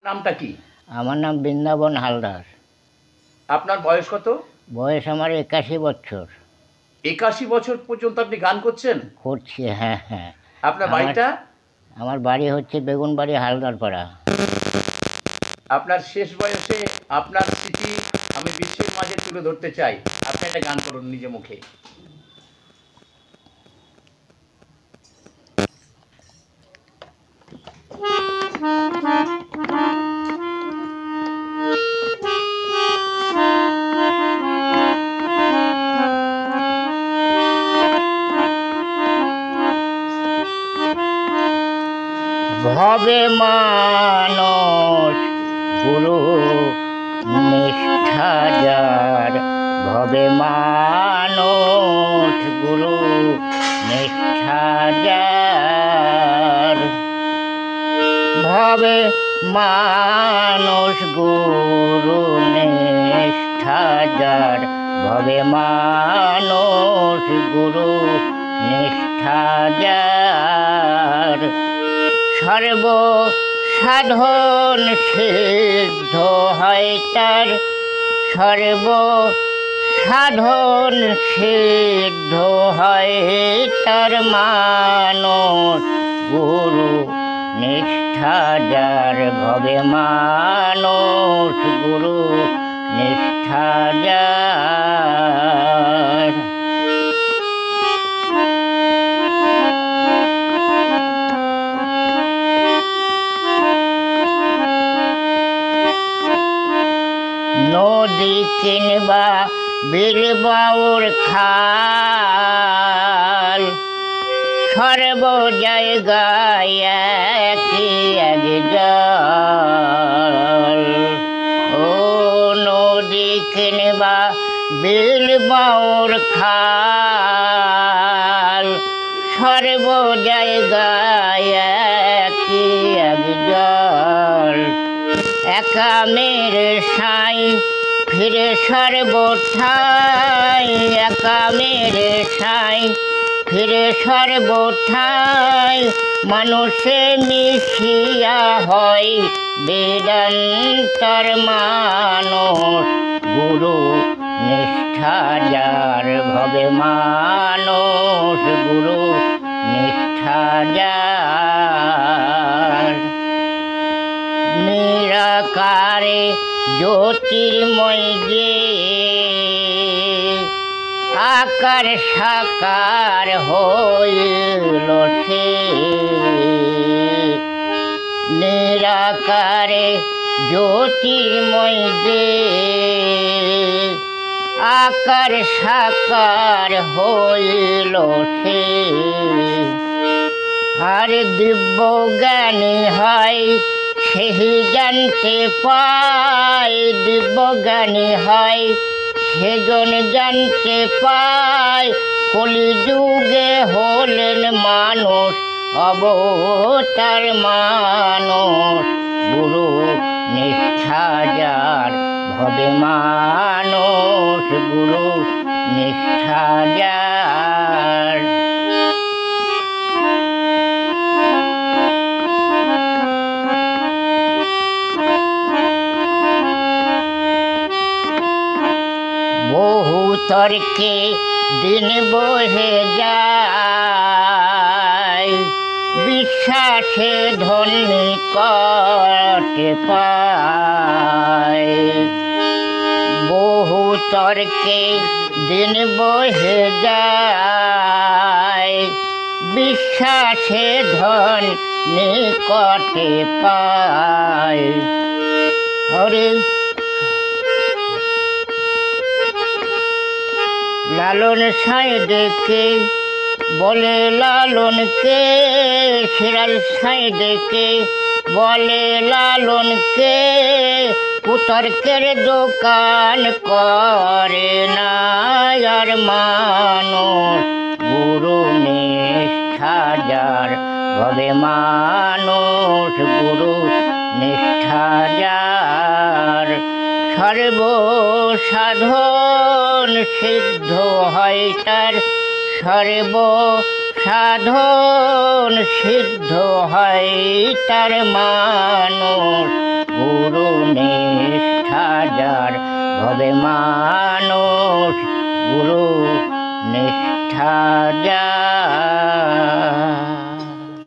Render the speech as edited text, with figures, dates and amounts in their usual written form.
নামটা কি? আমার নাম বৃন্দাবন হালদার। আপনার বয়স কত? বয়স আমার 81 বছর। 81 বছর পর্যন্ত আপনি গান করছেন? করছি, হ্যাঁ হ্যাঁ। আপনার আমার বাড়িটা? আমার বাড়ি হচ্ছে বেগুনবাড়ি, হালদারপাড়া। আপনার শেষ বয়সে আপনার স্মৃতি আমি বিশ্বের মাঝে তুলে ধরতে চাই। আপনি একটা গান করুন নিজে মুখে। ভবে মানস গুরু নিষ্ঠা যার, ভবে মানস গুরু নিষ্ঠা যার, ভবে মানস গুরু নিষ্ঠা যার, ভবে মানস গুরু নিষ্ঠা যার, সর্ব সাধন সিদ্ধ হয় তার, সর্ব সাধন সিদ্ধ হয় তার, মানস গুরু নিষ্ঠা যার, ভবে মানস গুরু নিষ্ঠা যার। নদী কিংবা বিল বাউর খাল, সর্ব জায়গায় একই এক জল। ও নদী কিংবা বিল বাউর খাল, সর্ব জায়গায় একই এক জল। একা মেরে সাই ফিরে সর্বঠাই, একা মেরে সাই ফিরে সর্বঠাই, মানুষে মিশিয়া হয় বেদান্তর, মানস গুরু নিষ্ঠা যার, ভবে মানস গুরু নিষ্ঠা যার। নিরাকারে জ্যোতির্ময় যে, আকার সাকার হইল সে। নিরাকারে জ্যোতির্ময় যে, আকার সাকার হইল সে। আর দিব্য জ্ঞানী হয় সেই জানতে পায়, দিব্য জ্ঞানী হয় সেজন জানতে পায়, কলিযুগে হলেন মানুষ অবতার, মানস গুরু নিষ্ঠা যার, ভবে মানস গুরু নিষ্ঠা যার। বহু তর্কে দিন বহে যায়, বিশ্বাসে ধন্য করতে পায়। বহু তর্কে দিন বহে যায়, বিশ্বাসে ধন নিকটে পায়। হরে লালন সাঁই ডেকে বলে লালনকে, সিরাজ সাঁই ডেকে বলে লালনকে, কুতর্কের দোকান করে না আর, মানস গুরু নিষ্ঠা যার, ভবে মানস গুরু নিষ্ঠা যার। সর্ব সাধন সিদ্ধ হয় তার, সর্ব সাধন সিদ্ধ হয় তার, মানস নিষ্ঠা যার ভবে মানুষ গুরু নিষ্ঠা যার